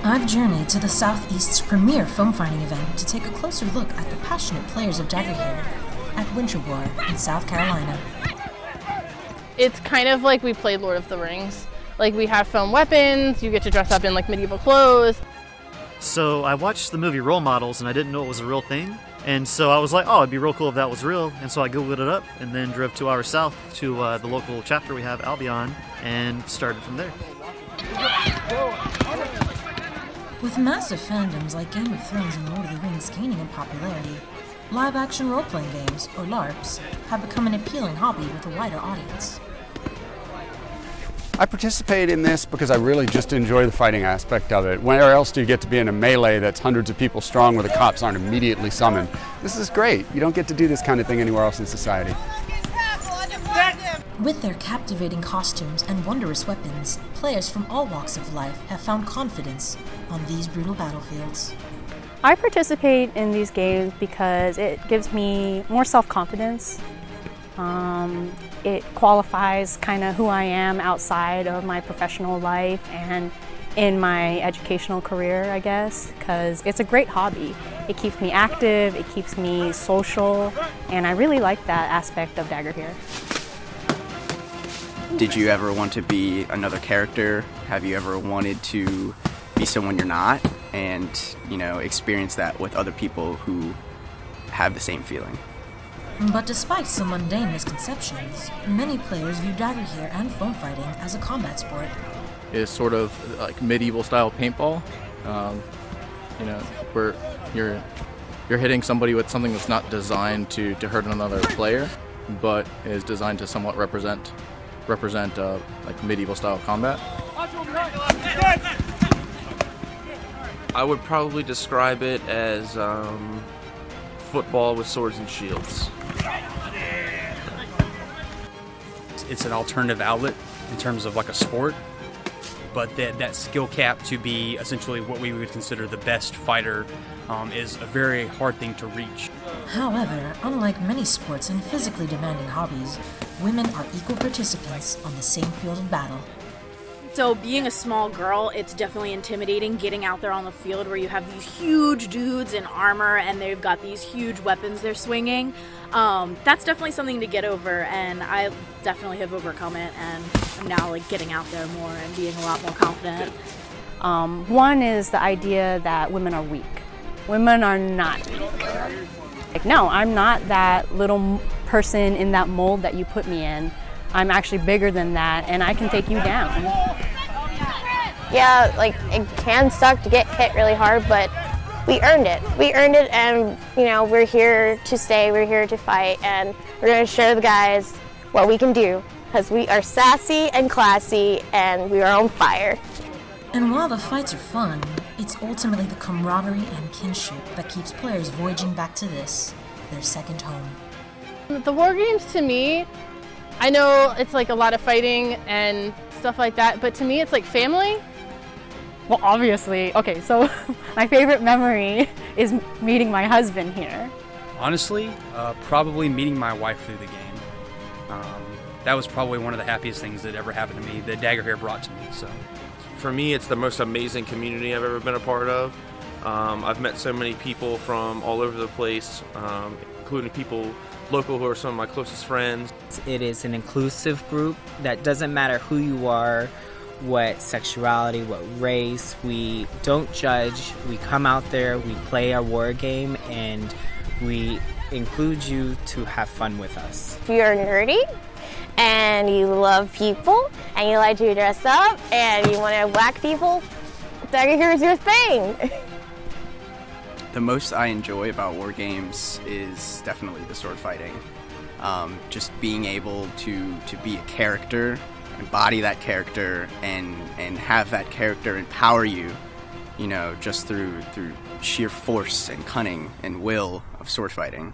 I've journeyed to the Southeast's premier film fighting event to take a closer look at the passionate players of Dagorhir at Winter War in South Carolina. It's kind of like we played Lord of the Rings. Like, we have foam weapons, you get to dress up in like medieval clothes. So I watched the movie Role Models and I didn't know it was a real thing. And so I was like, oh, it'd be real cool if that was real. And so I Googled it up and then drove 2 hours south to the local chapter we have, Albion, and started from there. With massive fandoms like Game of Thrones and Lord of the Rings gaining in popularity, live-action role-playing games, or LARPs, have become an appealing hobby with a wider audience. I participate in this because I really just enjoy the fighting aspect of it. Where else do you get to be in a melee that's hundreds of people strong where the cops aren't immediately summoned? This is great. You don't get to do this kind of thing anywhere else in society. With their captivating costumes and wondrous weapons, players from all walks of life have found confidence on these brutal battlefields. I participate in these games because it gives me more self-confidence. It qualifies kind of who I am outside of my professional life and in my educational career, I guess, because it's a great hobby. It keeps me active, it keeps me social, and I really like that aspect of Dagorhir. Did you ever want to be another character? Have you ever wanted to be someone you're not? And, experience that with other people who have the same feeling. But despite some mundane misconceptions, many players view Dagorhir and foam fighting as a combat sport. It's sort of like medieval style paintball, where you're hitting somebody with something that's not designed to hurt another player, but is designed to somewhat represent like medieval style combat. I would probably describe it as football with swords and shields. It's an alternative outlet in terms of like a sport, but that skill cap to be essentially what we would consider the best fighter is a very hard thing to reach. However, unlike many sports and physically demanding hobbies, women are equal participants on the same field of battle. So being a small girl, it's definitely intimidating getting out there on the field where you have these huge dudes in armor and they've got these huge weapons they're swinging. That's definitely something to get over, and I definitely have overcome it, and I'm now getting out there more and being a lot more confident. One is the idea that women are weak. Women are not weak. No, I'm not that little person in that mold that you put me in. I'm actually bigger than that, and I can take you down. Yeah, it can suck to get hit really hard, but we earned it. We earned it, and we're here to stay, we're here to fight, and we're going to show the guys what we can do, because we are sassy and classy, and we are on fire. And while the fights are fun, it's ultimately the camaraderie and kinship that keeps players voyaging back to this, their second home. The war games, to me, I know it's a lot of fighting and stuff like that, but to me it's like family. Well, obviously. Okay, so my favorite memory is meeting my husband here. Honestly, probably meeting my wife through the game. That was probably one of the happiest things that ever happened to me, that Dagorhir brought to me. So, for me, it's the most amazing community I've ever been a part of. I've met so many people from all over the place, including people local who are some of my closest friends. It is an inclusive group that doesn't matter who you are, what sexuality, what race. We don't judge. We come out there, we play our war game, and we include you to have fun with us. If you're nerdy and you love people and you like to dress up and you want to whack people, Dagorhir is your thing. The most I enjoy about war games is definitely the sword fighting. Just being able to be a character, embody that character, and have that character empower you, just through sheer force and cunning and will of sword fighting.